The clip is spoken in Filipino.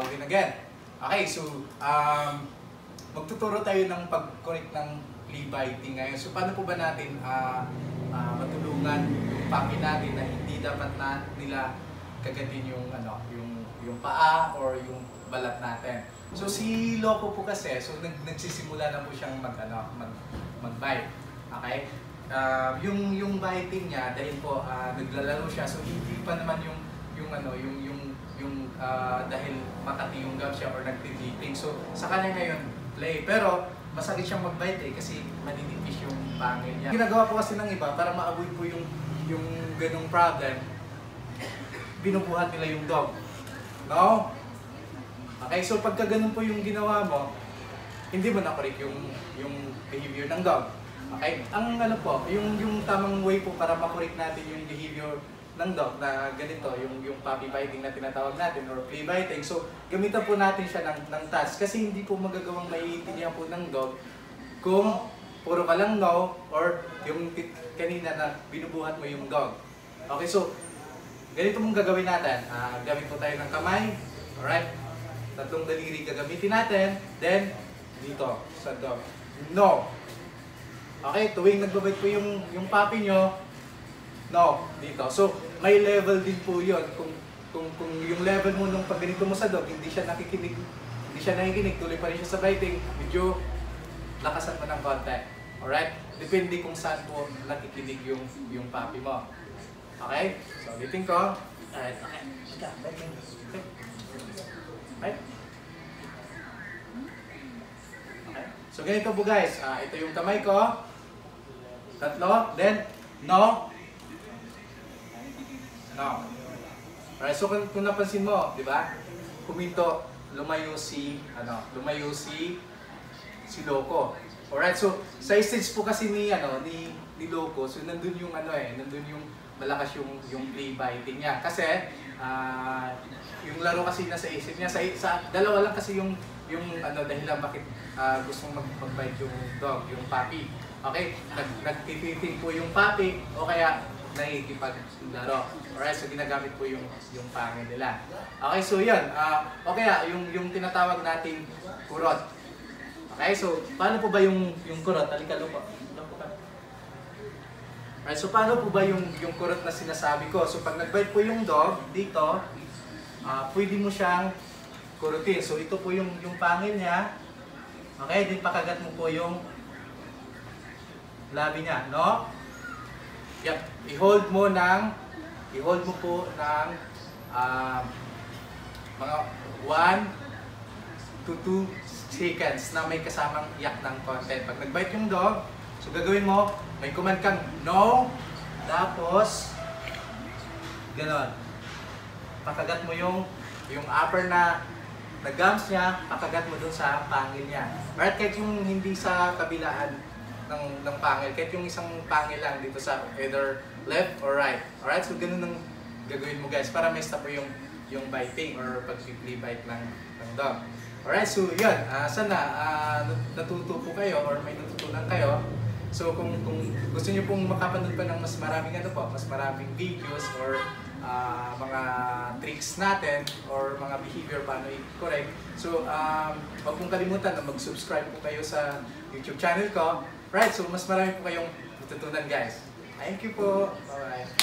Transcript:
again again. Okay, so magtuturo tayo ng pag-correct ng flea biting ngayon. So paano po ba natin matulungan yung puppy natin na hindi dapat na nila kagatin yung yung paa or yung balat natin. So si Loco po kasi, so nagsisimula na po siyang mag-bite. Okay? Yung biting niya dahil po naglalaro siya, so hindi pa naman yung dahil makati yung gum siya or nagtibiting. So sa kanya ngayon play, pero masakit siyang mag-bite kasi maninipis yung pangil niya. Ginagawa po kasi ng iba para ma-avoid po yung ganung problem, binubuhat nila yung dog. No? Okay, so pagka ganun po yung ginawa mo, hindi mo na-correct yung behavior ng dog. Okay? Ang yung tamang way po para ma-correct natin yung behavior ng dog na ganito, yung puppy biting na tinatawag natin or flea biting. So, gamitan po natin siya ng touch kasi hindi po magagawang maiintindihan po ng dog kung puro ka lang no or yung kanina na binubuhat mo yung dog. Okay, so ganito mong gagawin natin. Gamit po tayo ng kamay. Alright? Tatlong daliri gagamitin natin. Then, dito sa dog. No. Okay, tuwing nagbabite po yung puppy nyo, no, dito. So, may level din po yun. Kung yung level mo nung pag ganito mo sa dog, hindi siya nakikinig, tuloy pa rin siya sa biting, medyo lakasan mo ng konti. Alright? Depende kung saan po nakikinig yung puppy mo. Okay? So, ulitin ko. Alright, okay. Right? Okay. So, ganito po guys. Ito yung kamay ko. Tatlo. Then, no. No. Alright, so kung napansin mo, di ba? Huminto, lumayo si Loco. Alright, so sa stage po kasi ni Loco, so nandun yung nandun yung malakas yung play biting niya. Kasi yung laro kasi nasa isip niya, sa dalawa lang kasi yung dahilan bakit gustong mag-bite yung dog, yung puppy. Okay? Nagtipiting po yung puppy o kaya nakikipaglaro. Alright, so ginagamit po yung pangil nila. Okay, so yun. O kaya yung tinatawag nating kurot. Okay, so paano po ba yung kurot? Halika lupa. Alright, so paano po ba yung kurot na sinasabi ko? So pag nag-bite po yung dog dito, pwede mo siyang kurutin. So ito po yung pangil niya. Okay, din pakagat mo po yung labi niya, no? Yep, i-hold mo po ng mga 1 to 2 seconds na may kasamang iyak ng konti. Pag nag-bite yung dog, so gagawin mo, may command kang no, tapos ganon. Pakagat mo yung upper na gums niya, pakagat mo dun sa pangil niya. Right, kahit yung hindi sa kabilaan ng pangil, kahit yung isang pangil lang dito sa either left or right. Alright, so ganun ang gagawin mo guys para may stop yung biting or pag-flea bite ng dog. Alright, so yun, sana natuto po kayo or may natutunan kayo. So kung gusto niyo pong makapanood pa ng mas maraming mas maraming videos or mga tricks natin or mga behavior paano i-correct. So huwag pong kalimutan na mag-subscribe po kayo sa YouTube channel ko. Right, so mas marami po kayong natutunan guys. Thank you po. Bye-bye.